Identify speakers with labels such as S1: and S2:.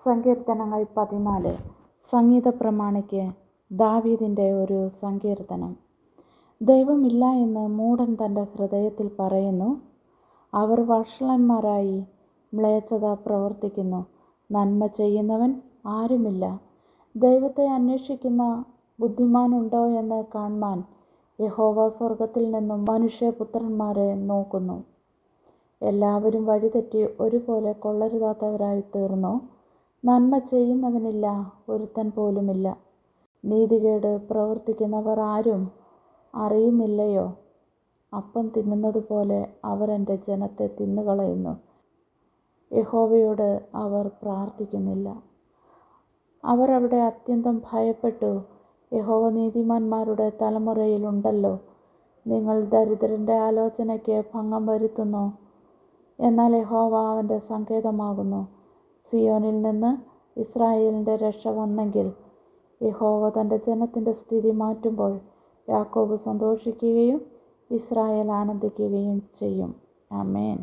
S1: സങ്കീർത്തനങ്ങൾ 14. സംഗീത പ്രമാണിക്ക് ദാവീദിൻ്റെ ഒരു സങ്കീർത്തനം. ദൈവമില്ല എന്ന് മൂഢൻ തൻ്റെ ഹൃദയത്തിൽ പറയുന്നു. അവർ വഷളന്മാരായി മ്ലേച്ഛത പ്രവർത്തിക്കുന്നു. നന്മ ചെയ്യുന്നവൻ ആരുമില്ല. ദൈവത്തെ അന്വേഷിക്കുന്ന ബുദ്ധിമാനുണ്ടോ എന്ന് കാണുവാൻ യഹോവ സ്വർഗത്തിൽ നിന്നും മനുഷ്യപുത്രന്മാരെ നോക്കുന്നു. എല്ലാവരും വഴിതെറ്റി ഒരുപോലെ കൊള്ളരുതാത്തവരായി തീർന്നു. നന്മ ചെയ്യുന്നവനില്ല, ഒരുത്തൻ പോലുമില്ല. നീതികേട് പ്രവർത്തിക്കുന്നവർ ആരും അറിയുന്നില്ലയോ? അപ്പം തിന്നുന്നത് പോലെ അവർ എൻ്റെ ജനത്തെ തിന്നുകളയുന്നു. യഹോവയോട് അവർ പ്രാർത്ഥിക്കുന്നില്ല. അവർ അവിടെ അത്യന്തം ഭയപ്പെട്ടു. യഹോവ നീതിമാന്മാരുടെ തലമുറയിലുണ്ടല്ലോ. നിങ്ങൾ ദരിദ്രൻ്റെ ആലോചനയ്ക്ക് ഭംഗം വരുത്തുന്നു. എന്നാൽ യഹോവ അവൻ്റെ സങ്കേതമാകുന്നു. സിയോനിൽ നിന്ന് ഇസ്രായേലിൻ്റെ രക്ഷ വന്നെങ്കിൽ, യഹോവ തൻ്റെ ജനത്തിൻ്റെ സ്ഥിതി മാറ്റുമ്പോൾ യാക്കോബ് സന്തോഷിക്കുകയും ഇസ്രായേൽ ആനന്ദിക്കുകയും ചെയ്യും. ആമേൻ.